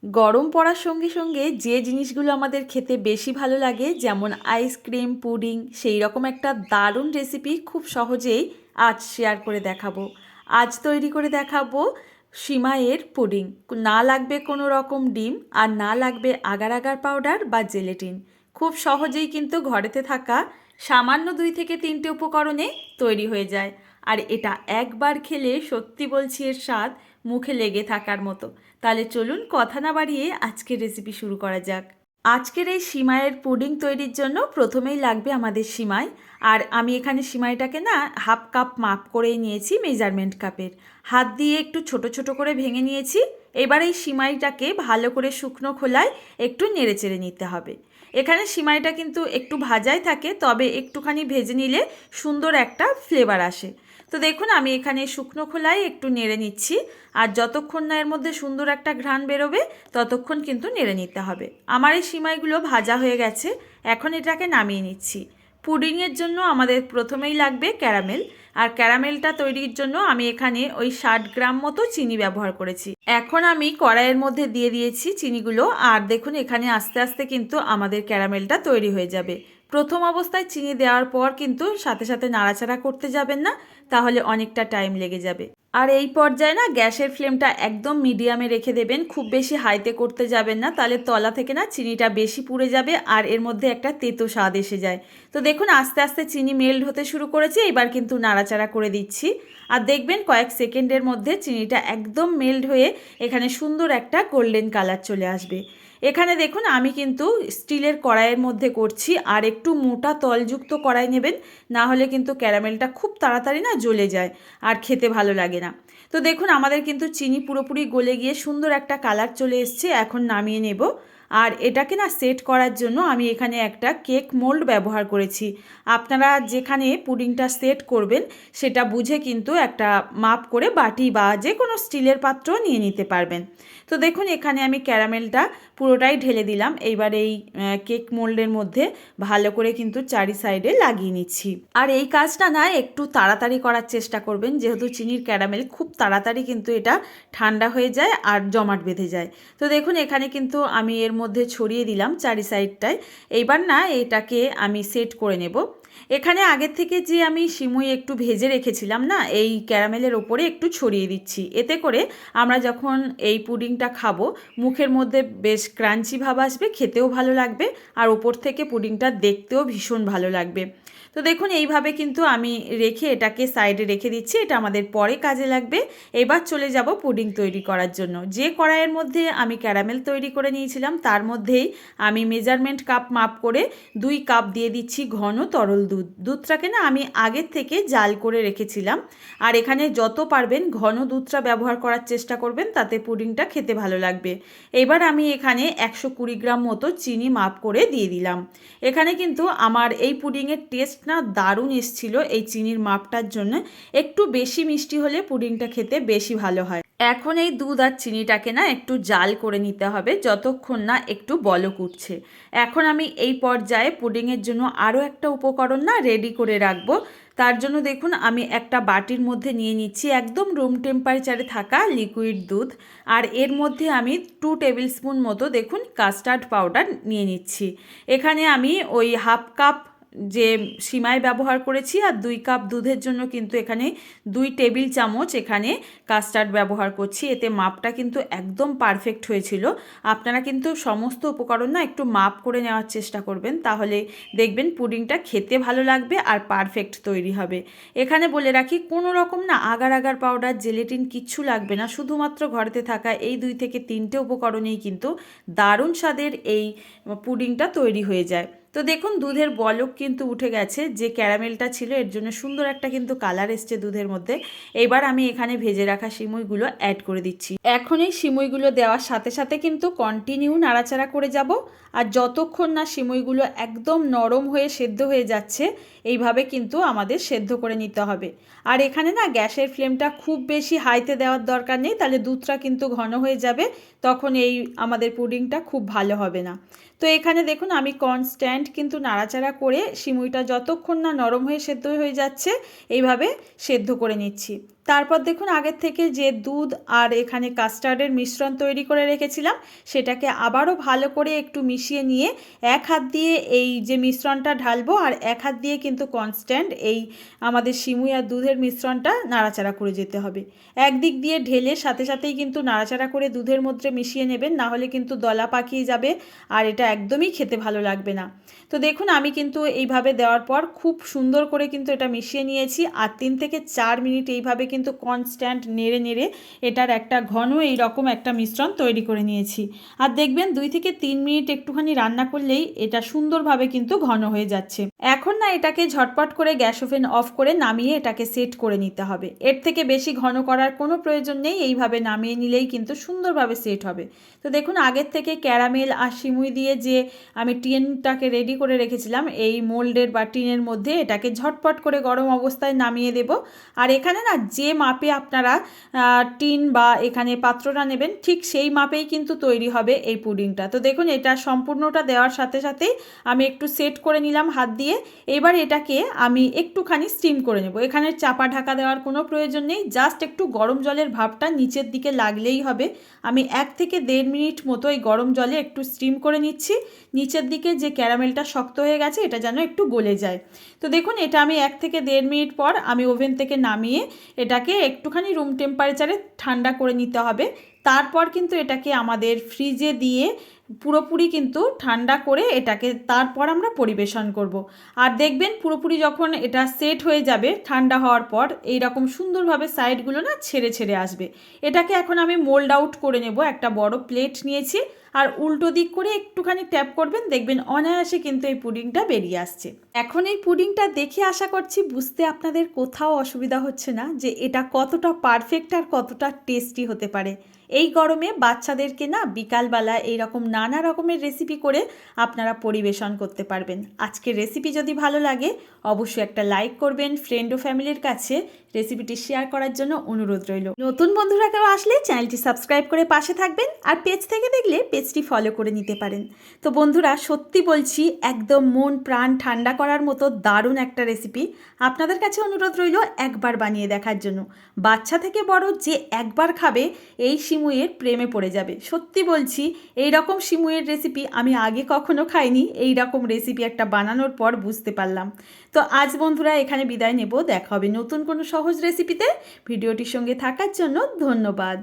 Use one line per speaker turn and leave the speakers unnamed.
গরম পড়ার সঙ্গে সঙ্গে যে জিনিসগুলো আমাদের খেতে বেশি ভালো লাগে, যেমন আইসক্রিম, পুডিং, সেই রকম একটা দারুণ রেসিপি খুব সহজেই আজ শেয়ার করে দেখাবো। আজ তৈরি করে দেখাবো সিমাইয়ের পুডিং। না লাগবে কোনো রকম ডিম, আর না লাগবে আগার আগার পাউডার বা জেলেটিন। খুব সহজেই কিন্তু ঘরেতে থাকা সামান্য 2 থেকে 3টে উপকরণে তৈরি হয়ে যায়। আর এটা একবার খেলে সত্যি বলছি এর স্বাদ মুখে লেগে থাকার মতো। তাহলে চলুন কথা না বাড়িয়ে আজকের রেসিপি শুরু করা যাক। আজকের এই সিমাইয়ের পুডিং তৈরির জন্য প্রথমেই লাগবে আমাদের সিমাই। আর আমি এখানে সিমাইটাকে না হাফ কাপ মাপ করেই নিয়েছি, মেজারমেন্ট কাপের। হাত দিয়ে একটু ছোট ছোট করে ভেঙে নিয়েছি। এবার এই সিমাইটাকে ভালো করে শুকনো খোলায় একটু নেড়েচেড়ে নিতে হবে। এখানে সিমাইটা কিন্তু একটু ভাজাই থাকে, তবে একটুখানি ভেজে নিলে সুন্দর একটা ফ্লেভার আসে। তো দেখুন আমি এখানে শুকনো খোলায় একটু নেড়ে নিচ্ছি। আর যতক্ষণ না এর মধ্যে সুন্দর একটা ঘ্রাণ বেরোবে ততক্ষণ কিন্তু নেড়ে নিতে হবে। আমার এই সিমাইগুলো ভাজা হয়ে গেছে, এখন এটাকে নামিয়ে নিচ্ছি। পুডিংয়ের জন্য আমাদের প্রথমেই লাগবে ক্যারামেল। আর ক্যারামেলটা তৈরির জন্য আমি এখানে ওই 60 গ্রাম মতো চিনি ব্যবহার করেছি। এখন আমি কড়াইয়ের মধ্যে দিয়ে দিয়েছি চিনিগুলো। আর দেখুন এখানে আস্তে আস্তে কিন্তু আমাদের ক্যারামেলটা তৈরি হয়ে যাবে। প্রথম অবস্থায় চিনি দেওয়ার পর কিন্তু সাথে সাথে নাড়াচাড়া করতে যাবেন না, তাহলে অনেকটা টাইম লেগে যাবে। আর এই পর্যায়ে না গ্যাসের ফ্লেমটা একদম মিডিয়ামে রেখে দেবেন, খুব বেশি হাইতে করতে যাবেন না, তাহলে তলা থেকে না চিনিটা বেশি পুড়ে যাবে আর এর মধ্যে একটা তেতো স্বাদ এসে যায়। তো দেখুন আস্তে আস্তে চিনি মেল্ট হতে শুরু করেছে, এবার কিন্তু নাড়াচাড়া করে দিচ্ছি। আর দেখবেন কয়েক সেকেন্ডের মধ্যে চিনিটা একদম মেল্ট হয়ে এখানে সুন্দর একটা গোল্ডেন কালার চলে আসবে। এখানে দেখুন আমি কিন্তু স্টিলের কড়াইয়ের মধ্যে করছি, আর একটু মোটা তলযুক্ত কড়াই নেবেন, না হলে কিন্তু ক্যারামেলটা খুব তাড়াতাড়ি না জ্বলে যায় আর খেতে ভালো লাগে না। তো দেখুন আমাদের কিন্তু চিনি পুরোপুরি গলে গিয়ে সুন্দর একটা কালার চলে এসছে, এখন নামিয়ে নেব। আর এটাকে না সেট করার জন্য আমি এখানে একটা কেক মোল্ড ব্যবহার করেছি। আপনারা যেখানে পুডিংটা সেট করবেন সেটা বুঝে কিন্তু একটা মাপ করে বাটি বা যে কোনো স্টিলের পাত্র নিয়ে নিতে পারবেন। তো দেখুন এখানে আমি ক্যারামেলটা পুরোটাই ঢেলে দিলাম। এইবার এই কেক মোল্ডের মধ্যে ভালো করে কিন্তু চারি সাইডে লাগিয়ে নিচ্ছি। আর এই কাজটা না একটু তাড়াতাড়ি করার চেষ্টা করবেন, যেহেতু চিনির ক্যারামেল খুব তাড়াতাড়ি কিন্তু এটা ঠান্ডা হয়ে যায় আর জমাট বেঁধে যায়। তো দেখুন এখানে কিন্তু আমি এর মধ্যে ছড়িয়ে দিলাম চারি সাইডটায়। এইবার না এটাকে আমি সেট করে নেব। এখানে আগের থেকে যে আমি সিমুই একটু ভেজে রেখেছিলাম না, এই ক্যারামেলের ওপরে একটু ছড়িয়ে দিচ্ছি। এতে করে আমরা যখন এই পুডিংটা খাবো মুখের মধ্যে বেশ ক্রাঞ্চি ভাব আসবে, খেতেও ভালো লাগবে, আর ওপর থেকে পুডিংটা দেখতেও ভীষণ ভালো লাগবে। তো দেখুন এইভাবে কিন্তু আমি রেখে এটাকে সাইডে রেখে দিচ্ছি, এটা আমাদের পরে কাজে লাগবে। এবার চলে যাব পুডিং তৈরি করার জন্য। যে কড়াইয়ের মধ্যে আমি ক্যারামেল তৈরি করে নিয়েছিলাম তার মধ্যেই আমি মেজারমেন্ট কাপ মাপ করে 2 কাপ দিয়ে দিচ্ছি ঘন তরল দুধ। দুধটাকে না আমি আগের থেকে জাল করে রেখেছিলাম। আর এখানে যত পারবেন ঘন দুধটা ব্যবহার করার চেষ্টা করবেন, তাতে পুডিংটা খেতে ভালো লাগবে। এবার আমি এখানে 120 গ্রাম মতো চিনি মাপ করে দিয়ে দিলাম। এখানে কিন্তু আমার এই পুডিংয়ের টেস্ট না দারুণ এসেছিল এই চিনির মাপটার জন্য। একটু বেশি মিষ্টি হলে পুডিংটা খেতে বেশি ভালো হয়। এখন এই দুধ আর চিনিটাকে না একটু জাল করে নিতে হবে যতক্ষণ না একটু বলক উঠছে। এখন আমি এই পর্যায়ে পুডিংয়ের জন্য আরও একটা উপকরণ না রেডি করে রাখবো। তার জন্য দেখুন আমি একটা বাটির মধ্যে নিয়ে নিচ্ছি একদম রুম টেম্পারেচারে থাকা লিকুইড দুধ। আর এর মধ্যে আমি 2 টেবিল স্পুন মতো দেখুন কাস্টার্ড পাউডার নিয়ে নিচ্ছি। এখানে আমি ওই হাফ কাপ যে সিমাই ব্যবহার করেছি আর 2 কাপ দুধের জন্য কিন্তু এখানে 2 টেবিল চামচ এখানে কাস্টার্ড ব্যবহার করছি। এতে মাপটা কিন্তু একদম পারফেক্ট হয়েছিল। আপনারা কিন্তু সমস্ত উপকরণ না একটু মাপ করে নেওয়ার চেষ্টা করবেন, তাহলে দেখবেন পুডিংটা খেতে ভালো লাগবে আর পারফেক্ট তৈরি হবে। এখানে বলে রাখি কোনো রকম না আগার আগার পাউডার, জেলেটিন কিচ্ছু লাগবে না, শুধুমাত্র ঘরেতে থাকা এই 2 থেকে 3টে উপকরণেই কিন্তু দারুণ স্বাদের এই পুডিংটা তৈরি হয়ে যায়। তো দেখুন দুধের বলক কিন্তু উঠে গেছে, যে ক্যারামেলটা ছিল এর জন্য সুন্দর একটা কিন্তু কালার এসছে দুধের মধ্যে। এবার আমি এখানে ভেজে রাখা সিমুইগুলো অ্যাড করে দিচ্ছি। এখন এই সিমুইগুলো দেওয়ার সাথে সাথে কিন্তু কন্টিনিউ নাড়াচাড়া করে যাব। আর যতক্ষণ না সিমুইগুলো একদম নরম হয়ে সেদ্ধ হয়ে যাচ্ছে এইভাবে কিন্তু আমাদের সেদ্ধ করে নিতে হবে। আর এখানে না গ্যাসের ফ্লেমটা খুব বেশি হাইতে দেওয়ার দরকার নেই, তাহলে দুধটা কিন্তু ঘন হয়ে যাবে, তখন এই আমাদের পুডিংটা খুব ভালো হবে না। তো এখানে দেখুন আমি কনস্ট্যান্ট কিন্তু নাড়াচাড়া করে সিমুইটা যতক্ষণ না নরম হয়ে সেদ্ধ হয়ে যাচ্ছে এইভাবে সেদ্ধ করে নিচ্ছি। তারপর দেখুন আগের থেকে যে দুধ আর এখানে কাস্টার্ডের মিশ্রণ তৈরি করে রেখেছিলাম সেটাকে আবারও ভালো করে একটু মিশিয়ে নিয়ে এক হাত দিয়ে এই যে মিশ্রণটা ঢালবো আর এক হাত দিয়ে কিন্তু কনস্ট্যান্ট এই আমাদের সিমুই আর দুধের মিশ্রণটা নাড়াচাড়া করে যেতে হবে। একদিক দিয়ে ঢেলে সাথে সাথেই কিন্তু নাড়াচাড়া করে দুধের মধ্যে মিশিয়ে নেবেন, না হলে কিন্তু দলা পাকিয়ে যাবে আর এটা একদমই খেতে ভালো লাগবে না। তো দেখুন আমি কিন্তু এইভাবে দেওয়ার পর খুব সুন্দর করে কিন্তু এটা মিশিয়ে নিয়েছি আর 3 থেকে 4 মিনিট এইভাবে কিন্তু কনস্ট্যান্ট নেড়ে নেড়ে এটার একটা ঘন এইরকম একটা মিশ্রণ তৈরি করে নিয়েছি। আর দেখবেন 2 থেকে 3 মিনিট একটুখানি রান্না করলেই এটা সুন্দরভাবে কিন্তু ঘন হয়ে যাচ্ছে। এখন না এটাকে ঝটপট করে গ্যাস ওভেন অফ করে নামিয়ে এটাকে সেট করে নিতে হবে। এর থেকে বেশি ঘন করার কোনো প্রয়োজন নেই, এইভাবে নামিয়ে নিলেই কিন্তু সুন্দরভাবে সেট হবে। তো দেখুন আগের থেকে ক্যারামেল আর সিমুই দিয়ে যে আমি টিনটাকে রেডি করে রেখেছিলাম এই মোল্ডের বা টিনের মধ্যে এটাকে ঝটপট করে গরম অবস্থায় নামিয়ে দেব। আর এখানে না যে মাপে আপনারা টিন বা এখানে পাত্রটা নেবেন ঠিক সেই মাপেই কিন্তু তৈরি হবে এই পুডিংটা। তো দেখুন এটা সম্পূর্ণটা দেওয়ার সাথে সাথেই আমি একটু সেট করে নিলাম হাত দিয়ে। এবার এটাকে আমি একটুখানি স্টিম করে নেব। এখানে চাপা ঢাকা দেওয়ার কোনো প্রয়োজন নেই, জাস্ট একটু গরম জলের ভাপটা নিচের দিকে লাগলেই হবে। আমি 1 থেকে 1.5 মিনিট মতো এই গরম জলে একটু স্টিম করে নিচ্ছি। নিচের দিকে যে ক্যারামেলটা শক্ত হয়ে গেছে এটা যেন একটু গলে যায়। তো দেখুন এটা আমি 1 থেকে 1.5 মিনিট পর আমি ওভেন থেকে নামিয়ে এটাকে একটুখানি রুম টেম্পারেচারে ঠান্ডা করে নিতে হবে। তারপর কিন্তু এটাকে আমাদের ফ্রিজে দিয়ে পুরোপুরি কিন্তু ঠান্ডা করে এটাকে তারপর আমরা পরিবেশন করব। আর দেখবেন পুরোপুরি যখন এটা সেট হয়ে যাবে ঠান্ডা হওয়ার পর এই রকম সুন্দরভাবে সাইডগুলো না ছেড়ে ছেড়ে আসবে। এটাকে এখন আমি মোল্ড আউট করে নেব। একটা বড় প্লেট নিয়েছি আর উল্টো দিক করে একটুখানি ট্যাপ করবেন, দেখবেন অনায়াসে কিন্তু এই পুডিংটা বেরিয়ে আসছে। এখন এই পুডিংটা দেখে আশা করছি বুঝতে আপনাদের কোথাও অসুবিধা হচ্ছে না যে এটা কতটা পারফেক্ট আর কতটা টেস্টি হতে পারে। এই গরমে বাচ্চাদেরকে না বিকালবেলা এইরকম নানা রকমের রেসিপি করে আপনারা পরিবেশন করতে পারবেন। আজকের রেসিপি যদি ভালো লাগে অবশ্যই একটা লাইক করবেন, ফ্রেন্ড ও ফ্যামিলির কাছে রেসিপিটি শেয়ার করার জন্য অনুরোধ রইল। নতুন বন্ধুরা কেউ আসলে চ্যানেলটি সাবস্ক্রাইব করে পাশে থাকবেন আর পেজ থেকে দেখলে পেজটি ফলো করে নিতে পারেন। তো বন্ধুরা সত্যি বলছি একদম মন প্রাণ ঠান্ডা করার মতো দারুণ একটা রেসিপি। আপনাদের কাছে অনুরোধ রইল একবার বানিয়ে দেখার জন্য। বাচ্চা থেকে বড় যে একবার খাবে এই সিমুইয়ের প্রেমে পড়ে যাবে। সত্যি বলছি এই রকম সিমুইয়ের রেসিপি আমি আগে কখনো খাইনি, এই রকম রেসিপি একটা বানানোর পর বুঝতে পারলাম। তো আজ বন্ধুরা এখানে বিদায় নেব, দেখা হবে নতুন কোনো সহজ রেসিপিতে। ভিডিওটির সঙ্গে থাকার জন্য ধন্যবাদ।